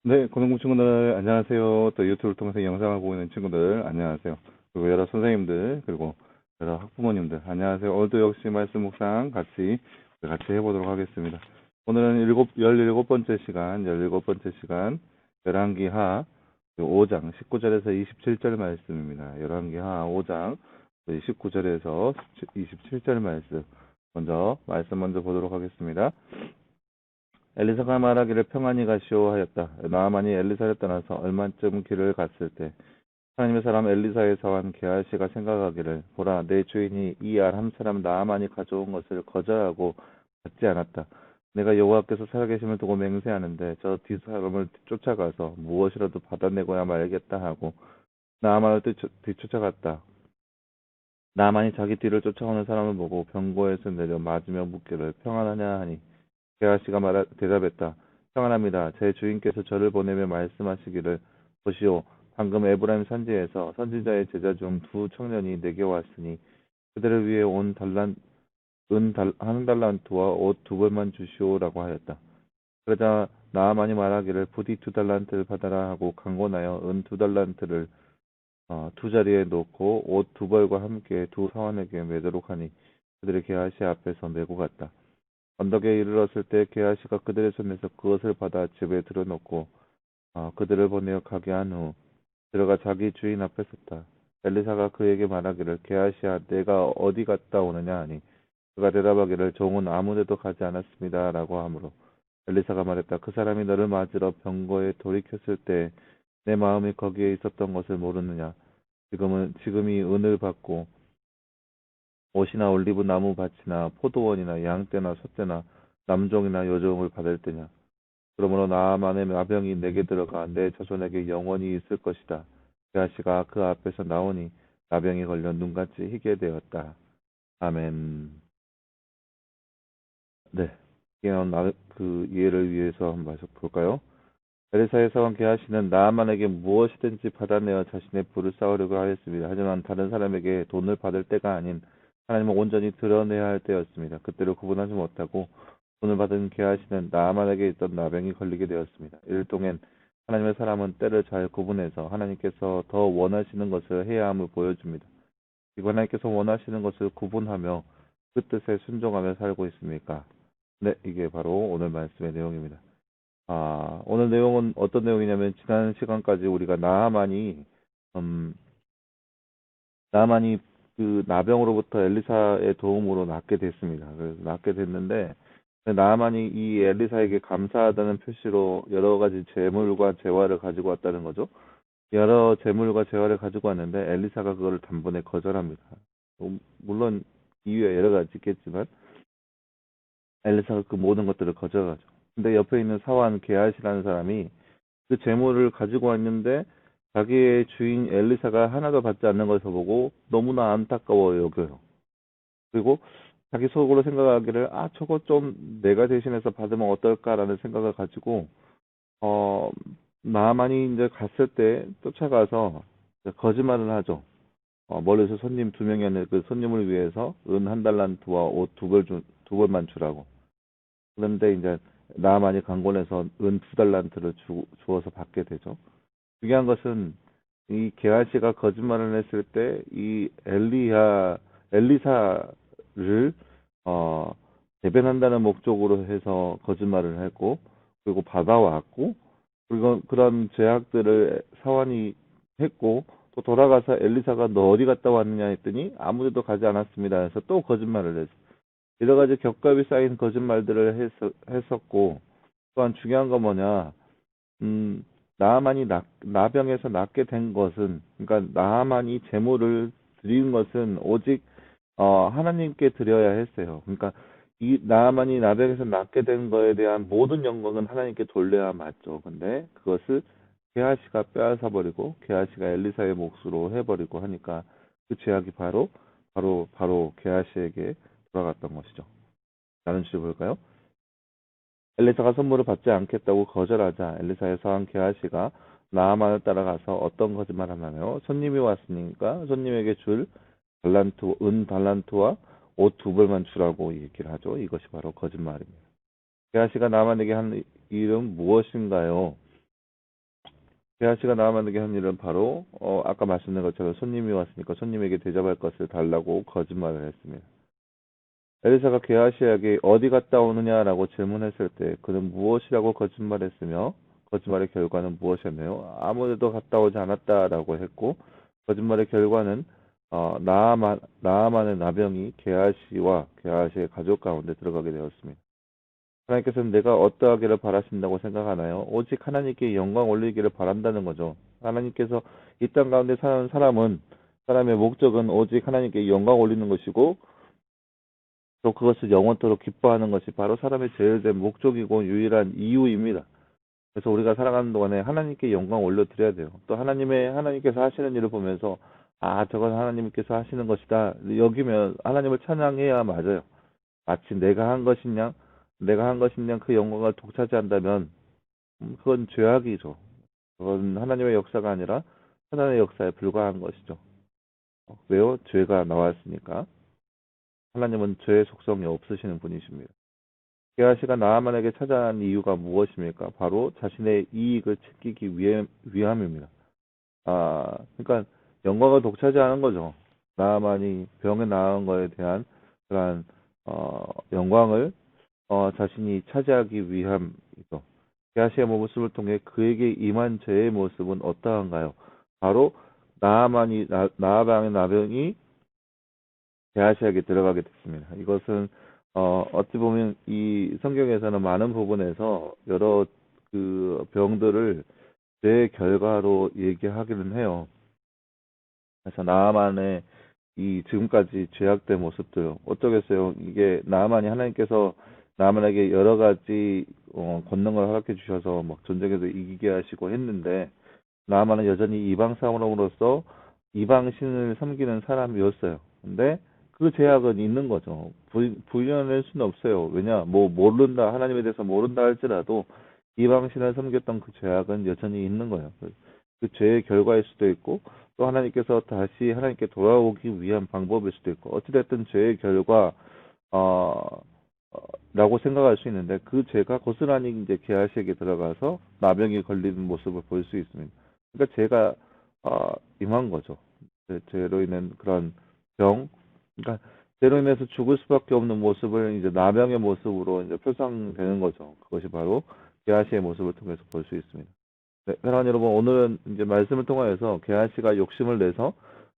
네, 고등부 친구들 안녕하세요. 또 유튜브를 통해서 영상을 보고 있는 친구들 안녕하세요. 그리고 여러 선생님들 그리고 여러 학부모님들 안녕하세요. 오늘도 역시 말씀 묵상 같이 해보도록 하겠습니다. 오늘은 17번째 시간, 17번째 시간 열왕기하 5장 19절에서 27절 말씀입니다. 열왕기하 5장 19절에서 27절 말씀 먼저 보도록 하겠습니다. 엘리사가 말하기를 평안히 가시오 하였다. 나아만이 엘리사를 떠나서 얼마쯤 길을 갔을 때 하나님의 사람 엘리사의 사환 게하시가 생각하기를 보라 내 주인이 이 아람 사람 나아만이 가져온 것을 거절하고 받지 않았다. 내가 여호와께서 살아계심을 두고 맹세하는데 저 뒷사람을 쫓아가서 무엇이라도 받아내고야 말겠다 하고 나아만을 뒤쫓아갔다. 나아만이 자기 뒤를 쫓아오는 사람을 보고 병고에서 내려 맞으며 묻기를 평안하냐 하니 게하시가 대답했다. 평안합니다. 제 주인께서 저를 보내며 말씀하시기를 보시오. 방금 에브라임 산지에서 선지자의 제자 중 두 청년이 내게 왔으니 그들을 위해 한 달란트와 옷 두 벌만 주시오라고 하였다. 그러자 나아만이 말하기를 부디 2달란트를 받아라 하고 강권하여 은 2달란트를 두 자리에 놓고 옷 두 벌과 함께 두 사환에게 매도록 하니 그들이 게하시 앞에서 메고 갔다. 언덕에 이르렀을 때 게하시가 그들의 손에서 그것을 받아 집에 들여놓고 그들을 보내어 가게 한 후 들어가 자기 주인 앞에 섰다. 엘리사가 그에게 말하기를 게하시야 내가 어디 갔다 오느냐 하니 그가 대답하기를 종은 아무데도 가지 않았습니다 라고 하므로 엘리사가 말했다. 그 사람이 너를 맞으러 병거에 돌이켰을 때 내 마음이 거기에 있었던 것을 모르느냐. 지금이 은을 받고 옷이나 올리브 나무 밭이나 포도원이나 양떼나 소떼나 남종이나 여종을 받을 때냐. 그러므로 나아만의 나병이 내게 들어가 내 자손에게 영원히 있을 것이다. 게하시가 그 앞에서 나오니 나병이 걸려 눈같이 희게 되었다. 아멘. 네. 그 이해를 위해서 한번 볼까요? 엘리사의 사원 게하시는 나아만에게 무엇이든지 받아내어 자신의 부를 쌓으려고 하였습니다. 하지만 다른 사람에게 돈을 받을 때가 아닌 하나님을 온전히 드러내야 할 때였습니다. 그때를 구분하지 못하고 돈을 받은 게하시는 나아만에게 있던 나병이 걸리게 되었습니다. 이를 통해 하나님의 사람은 때를 잘 구분해서 하나님께서 더 원하시는 것을 해야 함을 보여줍니다. 그리고 하나님께서 원하시는 것을 구분하며 그 뜻에 순종하며 살고 있습니까? 네, 이게 바로 오늘 말씀의 내용입니다. 오늘 내용은 어떤 내용이냐면 지난 시간까지 우리가 음, 나만이 그 나병으로부터 엘리사의 도움으로 낫게 됐습니다. 그래서 낫게 됐는데 나만이 이 엘리사에게 감사하다는 표시로 여러 가지 재물과 재화를 가지고 왔다는 거죠. 여러 재물과 재화를 가지고 왔는데 엘리사가 그거를 단번에 거절합니다. 물론 이유에 여러 가지 있겠지만 엘리사가 그 모든 것들을 거절하죠. 근데 옆에 있는 사환 게하시라는 사람이 그 재물을 가지고 왔는데 자기의 주인 엘리사가 하나도 받지 않는 것을 보고 너무나 안타까워 여겨요. 그리고 자기 속으로 생각하기를 저거 좀 내가 대신해서 받으면 어떨까라는 생각을 가지고 어 나만이 이제 갔을 때 쫓아가서 거짓말을 하죠. 멀리서 손님 두 명이 아니라 그 손님을 위해서 은 한 달란트와 옷 두 벌만 주라고. 그런데 이제 나만이 강권해서 은 2달란트를 주어서 받게 되죠. 중요한 것은 이 게하시가 거짓말을 했을 때 이 엘리사를 어, 대변한다는 목적으로 해서 거짓말을 했고 그리고 받아왔고 그리고 그런 죄악들을 사환이 했고 또 돌아가서 엘리사가 너 어디 갔다 왔느냐 했더니 아무데도 가지 않았습니다. 해서 또 거짓말을 했어. 여러 가지 겹겹이 쌓인 거짓말들을 했었고 또한 중요한 건 뭐냐 음, 나하만이 나병에서 낫게 된 것은, 그러니까 나하만이 제물을 드린 것은 오직 하나님께 드려야 했어요. 그러니까 이 나하만이 나병에서 낫게 된 거에 대한 모든 영광은 하나님께 돌려야 맞죠. 근데 그것을 게하시가 빼앗아 버리고 게하시가 엘리사의 몫으로 해버리고 하니까 그 죄악이 바로 게하시에게 돌아갔던 것이죠. 다른 주제 볼까요? 엘리사가 선물을 받지 않겠다고 거절하자 엘리사의 사환 게하시가 나아만을 따라가서 어떤 거짓말을 하나요? 손님이 왔으니까 손님에게 줄 은 달란트와 옷 두 벌만 주라고 얘기를 하죠. 이것이 바로 거짓말입니다. 게하시가 나아만에게 한 일은 무엇인가요? 게하시가 나아만에게 한 일은 바로 아까 말씀드린 것처럼 손님이 왔으니까 손님에게 대접할 것을 달라고 거짓말을 했습니다. 엘리사가 게하시에게 어디 갔다 오느냐라고 질문했을 때 그는 무엇이라고 거짓말했으며 거짓말의 결과는 무엇이었나요? 아무데도 갔다 오지 않았다라고 했고 거짓말의 결과는 나아만의 나병이 게하시와 게하시의 가족 가운데 들어가게 되었습니다. 하나님께서는 내가 어떠하기를 바라신다고 생각하나요? 오직 하나님께 영광 올리기를 바란다는 거죠. 하나님께서 이 땅 가운데 사는 사람의 목적은 오직 하나님께 영광 올리는 것이고 또 그것을 영원토록 기뻐하는 것이 바로 사람의 제일된 목적이고 유일한 이유입니다. 그래서 우리가 살아가는 동안에 하나님께 영광 올려드려야 돼요. 또 하나님께서 하시는 일을 보면서 저건 하나님께서 하시는 것이다 여기면 하나님을 찬양해야 맞아요. 마치 내가 한 것이냐 그 영광을 독차지한다면 그건 죄악이죠. 그건 하나님의 역사가 아니라 사단의 역사에 불과한 것이죠. 왜요? 죄가 나왔으니까. 하나님은 죄의 속성이 없으시는 분이십니다. 게하시가 나아만에게 찾아간 이유가 무엇입니까? 바로 자신의 이익을 챙기기 위함입니다. 그러니까 영광을 독차지하는 거죠. 나아만이 병에 나은 거에 대한 그러한 영광을 자신이 차지하기 위함이죠. 게하시의 모습을 통해 그에게 임한 죄의 모습은 어떠한가요? 바로 나아방의 나병이 게하시에게 들어가게 됐습니다. 이것은 어찌 보면 이 성경에서는 많은 부분에서 여러 그 병들을 죄의 결과로 얘기하기는 해요. 그래서 나아만의 이 지금까지 죄악된 모습들 어쩌겠어요. 이게 나아만이 하나님께서 나아만에게 여러 가지 권능을 허락해 주셔서 막 전쟁에서 이기게 하시고 했는데 나아만은 여전히 이방 사람으로서 이방 신을 섬기는 사람이었어요. 근데 그 제약은 있는 거죠. 부인할 수는 없어요. 왜냐, 뭐 모른다 하나님에 대해서 모른다 할지라도 이방 신을 섬겼던 그 제약은 여전히 있는 거예요. 그 죄의 결과일 수도 있고 또 하나님께서 다시 하나님께 돌아오기 위한 방법일 수도 있고 어찌됐든 죄의 결과 어, 라고 생각할 수 있는데 그 죄가 고스란히 이제 게하시에게 들어가서 나병이 걸리는 모습을 볼 수 있습니다. 그러니까 죄가 임한 거죠. 죄로 인한 그런 병, 그러니까 죄로 인해서 죽을 수밖에 없는 모습을 이제 나병의 모습으로 이제 표상되는 거죠. 그것이 바로 게하시의 모습을 통해서 볼 수 있습니다. 네, 사랑하는 여러분, 오늘은 이제 말씀을 통하여서 게하시가 욕심을 내서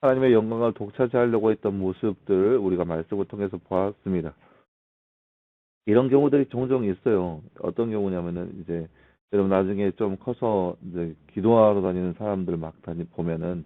하나님의 영광을 독차지하려고 했던 모습들을 우리가 말씀을 통해서 보았습니다. 이런 경우들이 종종 있어요. 어떤 경우냐면은 이제 여러분 나중에 좀 커서 이제 기도하러 다니는 사람들 막 보면은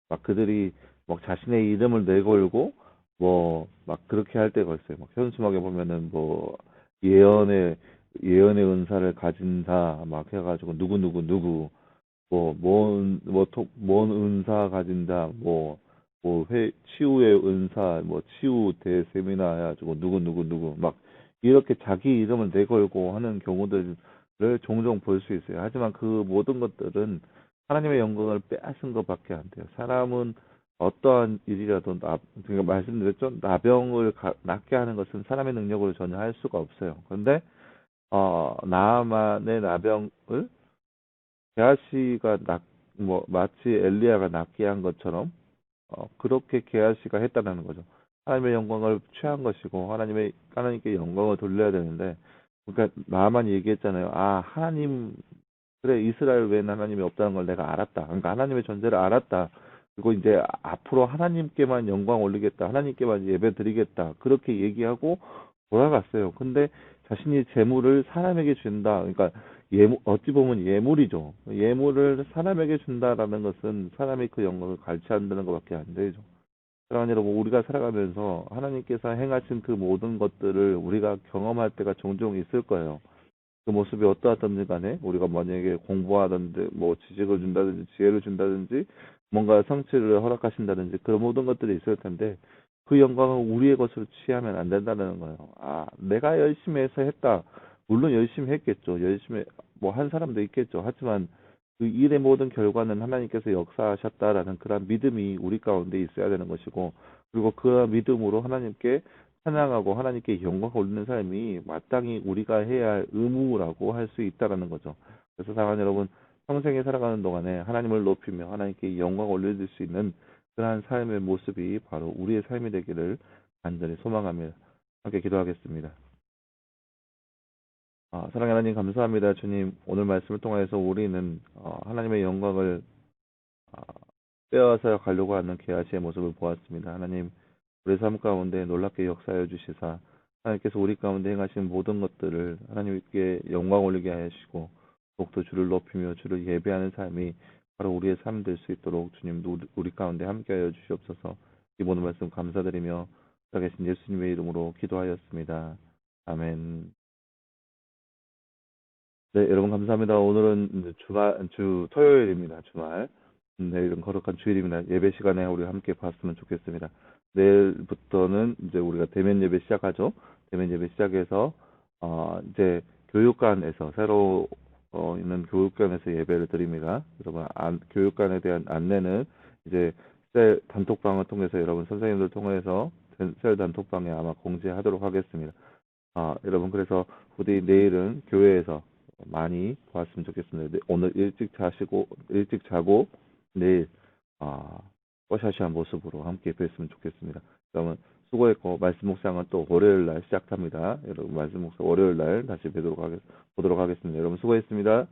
막 그들이 막 자신의 이름을 내걸고 뭐 막 그렇게 할 때가 있어요. 막 현수막에 보면은 뭐 예언의 예언의 은사를 가진 자 막 해가지고 누구 뭔 은사 가진다, 치유의 은사, 치유 대세미나 해가지고, 누구, 막, 이렇게 자기 이름을 내걸고 하는 경우들을 종종 볼 수 있어요. 하지만 그 모든 것들은 하나님의 영광을 빼앗은 것밖에 안 돼요. 사람은 어떠한 일이라도, 제가 말씀드렸죠? 나병을 낫게 하는 것은 사람의 능력으로 전혀 할 수가 없어요. 그런데, 나만의 나병을 게하시가 마치 엘리야가 낫게 한 것처럼 그렇게 게하시가 했다라는 거죠. 하나님의 영광을 취한 것이고 하나님께 영광을 돌려야 되는데 그러니까 나만 얘기했잖아요. 하나님 그래 이스라엘 외에는 하나님이 없다는 걸 내가 알았다. 그러니까 하나님의 존재를 알았다. 그리고 이제 앞으로 하나님께만 영광 올리겠다. 하나님께만 예배 드리겠다. 그렇게 얘기하고 돌아갔어요. 근데 자신이 재물을 사람에게 준다. 그러니까 어찌 보면 예물이죠. 예물을 사람에게 준다라는 것은 사람이 그 영광을 갈취한다는 것밖에 안 되죠. 사랑하는 여러분, 우리가 살아가면서 하나님께서 행하신 그 모든 것들을 우리가 경험할 때가 종종 있을 거예요. 그 모습이 어떠하든지 간에 우리가 만약에 공부하던데 뭐 지식을 준다든지 지혜를 준다든지 뭔가 성취를 허락하신다든지 그런 모든 것들이 있을 텐데 그 영광을 우리의 것으로 취하면 안 된다는 거예요. 내가 열심히 해서 했다. 물론 열심히 했겠죠. 열심히 뭐 한 사람도 있겠죠. 하지만 그 일의 모든 결과는 하나님께서 역사하셨다라는 그런 믿음이 우리 가운데 있어야 되는 것이고 그리고 그 믿음으로 하나님께 찬양하고 하나님께 영광 올리는 삶이 마땅히 우리가 해야 할 의무라고 할 수 있다라는 거죠. 그래서 사랑하는 여러분, 평생에 살아가는 동안에 하나님을 높이며 하나님께 영광 올려드릴 수 있는 그러한 삶의 모습이 바로 우리의 삶이 되기를 간절히 소망하며 함께 기도하겠습니다. 사랑하는 하나님 감사합니다. 주님, 오늘 말씀을 통해서 우리는 하나님의 영광을 아, 빼앗아 가려고 하는 게하시의 모습을 보았습니다. 하나님, 우리 삶 가운데 놀랍게 역사하여 주시사 하나님께서 우리 가운데 행하신 모든 것들을 하나님께 영광 올리게 하시고 더욱더 주를 높이며 주를 예배하는 삶이 바로 우리의 삶 될 수 있도록 주님도 우리 가운데 함께하여 주시옵소서. 이 모든 말씀 감사드리며 살아계신 예수님의 이름으로 기도하였습니다. 아멘. 네, 여러분 감사합니다. 오늘은 이제 토요일입니다. 주말. 내일은 거룩한 주일입니다. 예배 시간에 우리 함께 봤으면 좋겠습니다. 내일부터는 이제 우리가 대면 예배 시작하죠. 대면 예배 시작해서 이제 교육관에서 새로 있는 교육관에서 예배를 드립니다. 여러분 교육관에 대한 안내는 이제 셀 단톡방을 통해서 여러분 선생님들 통해서 셀 단톡방에 아마 공지하도록 하겠습니다. 여러분 그래서 부디 내일은 교회에서 많이 보았으면 좋겠습니다. 오늘 일찍 자고 내일 뽀샤시한 모습으로 함께 뵀으면 좋겠습니다. 그러면 수고했고 말씀 묵상은 또 월요일 날 시작합니다. 여러분 말씀 묵상 월요일 날 다시 보도록 하겠습니다. 여러분 수고했습니다.